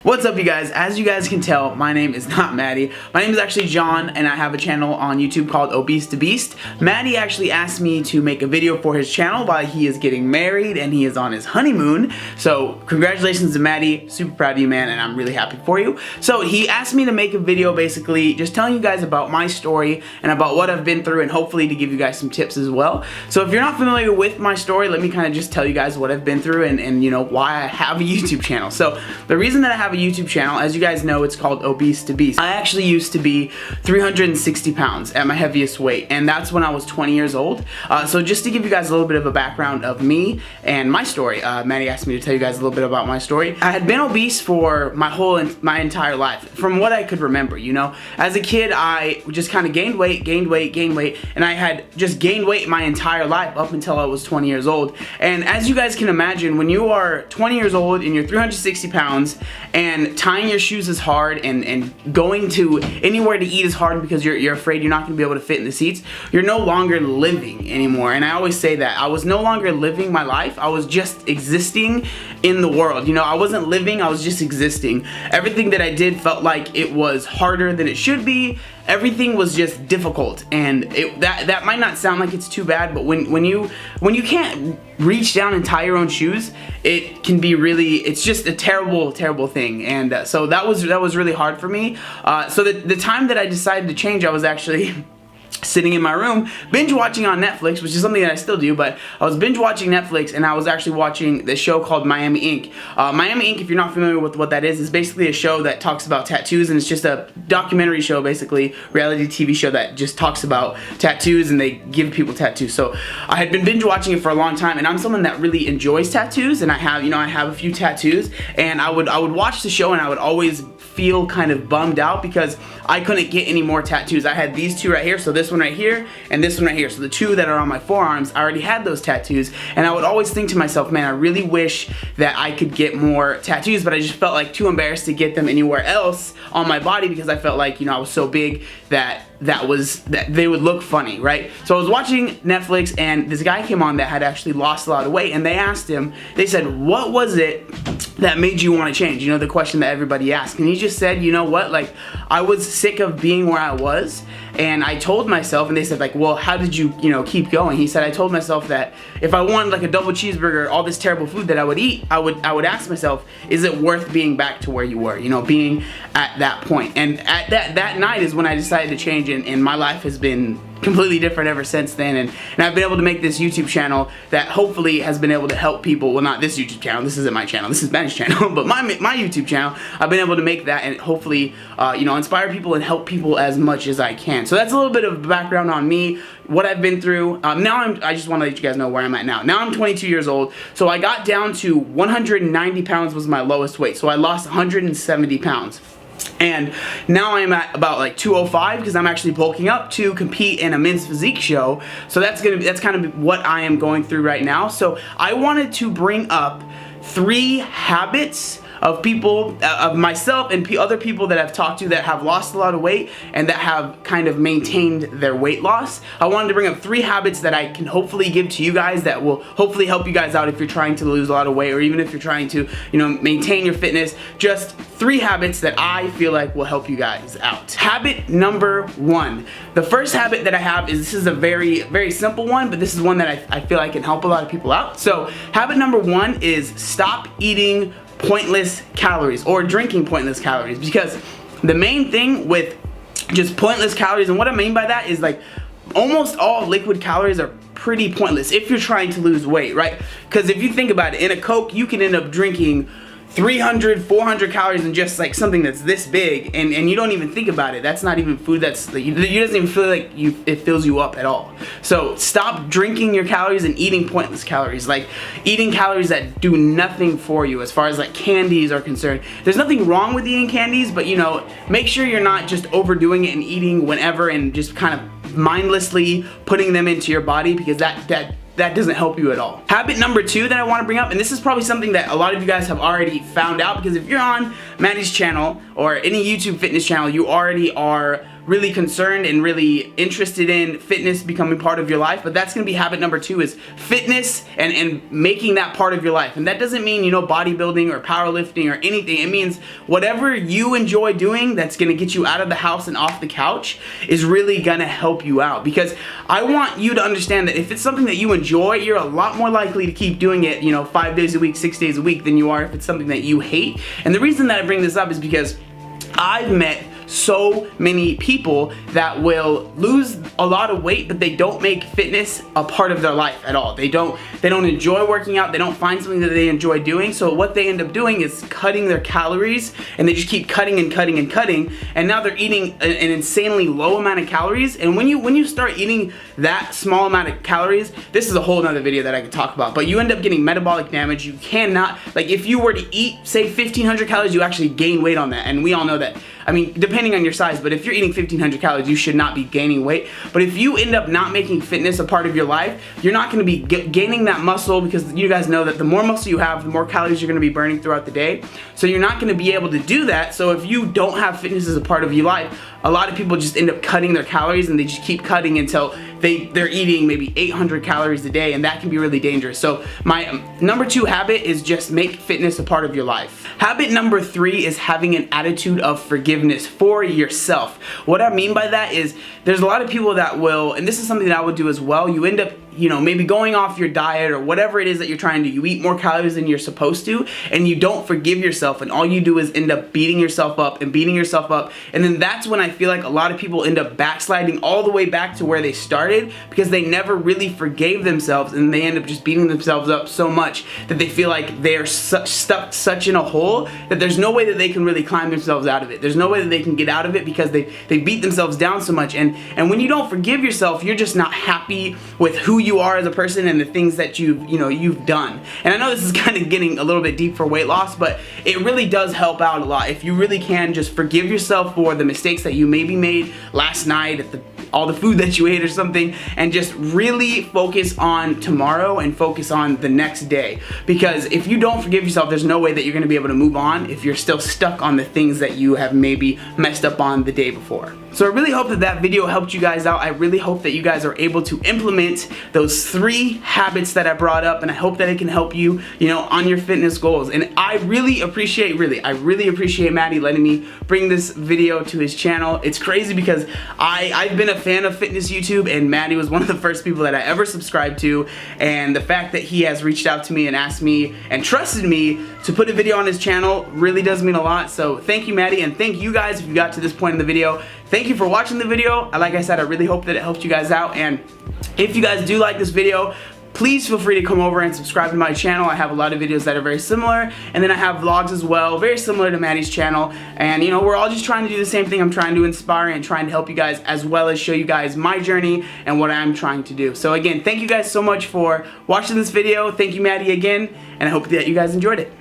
What's up, you guys? As you guys can tell, my name is not Maddie. My name is actually John, and I have a channel on YouTube called Obese to Beast. Maddie actually asked me to make a video for his channel while he is getting married and he is on his honeymoon. So congratulations to Maddie. Super proud of you, man, and I'm really happy for you. So he asked me to make a video basically just telling you guys about my story and about what I've been through, and hopefully to give you guys some tips as well. So if you're not familiar with my story, let me kind of just tell you guys what I've been through and you know why I have a YouTube channel. So the reason that I have a YouTube channel, as you guys know, it's called Obese to Beast. I actually used to be 360 pounds at my heaviest weight, and that's when I was 20 years old. So just to give you guys a little bit of a background of me and my story, Maddie asked me to tell you guys a little bit about my story. I had been obese for my entire life, from what I could remember, you know. As a kid, I just kind of gained weight, and I had just gained weight my entire life up until I was 20 years old. And as you guys can imagine, when you are 20 years old and you're 360 pounds and tying your shoes is hard and going to anywhere to eat is hard because you're afraid you're not going to be able to fit in the seats, you're no longer living anymore. And I always say that. I was no longer living my life. I was just existing in the world. You know, I wasn't living, I was just existing. Everything that I did felt like it was harder than it should be. Everything was just difficult, and that might not sound like it's too bad, but when you can't reach down and tie your own shoes, it can be really, it's just a terrible thing. And so that was really hard for me. So the time that I decided to change, I was actually sitting in my room binge watching on Netflix, which is something that I still do, but I was binge watching Netflix, and I was actually watching this show called Miami Ink. Miami Ink, if you're not familiar with what that is basically a show that talks about tattoos, and it's just a documentary show, basically reality TV show that just talks about tattoos, and they give people tattoos. So I had been binge watching it for a long time, and I'm someone that really enjoys tattoos, and I have a few tattoos, and I would watch the show, and I would always feel kind of bummed out because I couldn't get any more tattoos. I had these two right here, so this one right here and this one right here. So the two that are on my forearms, I already had those tattoos, and I would always think to myself, man, I really wish that I could get more tattoos, but I just felt like too embarrassed to get them anywhere else on my body because I felt like, you know, I was so big that they would look funny, right? So I was watching Netflix, and this guy came on that had actually lost a lot of weight, and they asked him, they said, what was it that made you want to change? You know, the question that everybody asks. And he just said, you know what, like, I was sick of being where I was, and I told myself, and they said, like, well, how did you know, keep going? He said, I told myself that if I wanted like a double cheeseburger, all this terrible food that I would eat, I would ask myself, is it worth being back to where you were, you know, being at that point? And at that night is when I decided to change, and my life has been completely different ever since then, and I've been able to make this YouTube channel that hopefully has been able to help people. Well, not this YouTube channel, this isn't my channel, this is Ben's channel, but my YouTube channel, I've been able to make that and hopefully you know, inspire people and help people as much as I can. So that's a little bit of background on me, what I've been through. I just want to let you guys know where I'm at now. Now I'm 22 years old, so I got down to 190 pounds was my lowest weight, so I lost 170 pounds. And now I'm at about like 205 because I'm actually bulking up to compete in a men's physique show. So that's kind of what I am going through right now. So I wanted to bring up 3 habits of people, of myself and other people that I've talked to that have lost a lot of weight and that have kind of maintained their weight loss. I wanted to bring up 3 habits that I can hopefully give to you guys that will hopefully help you guys out if you're trying to lose a lot of weight, or even if you're trying to, you know, maintain your fitness. Just 3 habits that I feel like will help you guys out. Habit number 1. The first habit that I have is, this is a very simple one, but this is one that I feel like can help a lot of people out. So habit number 1 is stop eating pointless calories or drinking pointless calories, because the main thing with just pointless calories, and what I mean by that is like almost all liquid calories are pretty pointless if you're trying to lose weight, right? Because if you think about it, in a Coke you can end up drinking 300, 400 calories in just like something that's this big, and you don't even think about it. That's not even food. That's you doesn't even feel like it fills you up at all. So stop drinking your calories and eating pointless calories, like eating calories that do nothing for you as far as like candies are concerned. There's nothing wrong with eating candies, but you know, make sure you're not just overdoing it and eating whenever and just kind of mindlessly putting them into your body, because that doesn't help you at all. Habit number 2 that I want to bring up, and this is probably something that a lot of you guys have already found out, because if you're on Maddie's channel or any YouTube fitness channel, you already are really concerned and really interested in fitness becoming part of your life. But that's gonna be habit number 2, is fitness and making that part of your life. And that doesn't mean, you know, bodybuilding or powerlifting or anything. It means whatever you enjoy doing that's gonna get you out of the house and off the couch is really gonna help you out. Because I want you to understand that if it's something that you enjoy, you're a lot more likely to keep doing it, you know, 5 days a week, 6 days a week, than you are if it's something that you hate. And the reason that I bring this up is because I've met so many people that will lose a lot of weight, but they don't make fitness a part of their life at all. They don't enjoy working out. They don't find something that they enjoy doing. So what they end up doing is cutting their calories, and they just keep cutting and cutting and cutting, and now they're eating an insanely low amount of calories. And when you start eating that small amount of calories, this is a whole nother video that I could talk about, but you end up getting metabolic damage. You cannot, like, if you were to eat, say, 1,500 calories, you actually gain weight on that. And we all know that. I mean, depending on your size, but if you're eating 1,500 calories, you should not be gaining weight. But if you end up not making fitness a part of your life, you're not going to be gaining that muscle, because you guys know that the more muscle you have, the more calories you're going to be burning throughout the day. So you're not going to be able to do that. So if you don't have fitness as a part of your life, a lot of people just end up cutting their calories, and they just keep cutting until they're eating maybe 800 calories a day, and that can be really dangerous. So my number 2 habit is just make fitness a part of your life. Habit number 3 is having an attitude of forgiveness for yourself. What I mean by that is there's a lot of people that will, and this is something that I would do as well, you end up, you know, maybe going off your diet or whatever it is that you're trying to do. You eat more calories than you're supposed to, and you don't forgive yourself, and all you do is end up beating yourself up and beating yourself up. And then that's when I feel like a lot of people end up backsliding all the way back to where they started, because they never really forgave themselves, and they end up just beating themselves up so much that they feel like they're stuck such in a hole that there's no way that they can really climb themselves out of it. There's no way that they can get out of it, because they beat themselves down so much. And when you don't forgive yourself, you're just not happy with who you are as a person and the things that you've done. And I know this is kind of getting a little bit deep for weight loss, but it really does help out a lot if you really can just forgive yourself for the mistakes that you maybe made last night, at all the food that you ate or something, and just really focus on tomorrow and focus on the next day. Because if you don't forgive yourself, there's no way that you're going to be able to move on if you're still stuck on the things that you have maybe messed up on the day before. So I really hope that that video helped you guys out. I really hope that you guys are able to implement those 3 habits that I brought up, and I hope that it can help you, you know, on your fitness goals. And I really appreciate Matty letting me bring this video to his channel. It's crazy because I've been a fan of fitness YouTube, and Matty was one of the first people that I ever subscribed to, and the fact that he has reached out to me and asked me and trusted me to put a video on his channel really does mean a lot. So thank you, Matty, and thank you guys if you got to this point in the video. Thank you for watching the video. Like I said, I really hope that it helped you guys out, and if you guys do like this video, please feel free to come over and subscribe to my channel. I have a lot of videos that are very similar, and then I have vlogs as well, very similar to Matty's channel. And you know, we're all just trying to do the same thing. I'm trying to inspire and trying to help you guys, as well as show you guys my journey and what I'm trying to do. So again, thank you guys so much for watching this video. Thank you, Matty, again, and I hope that you guys enjoyed it.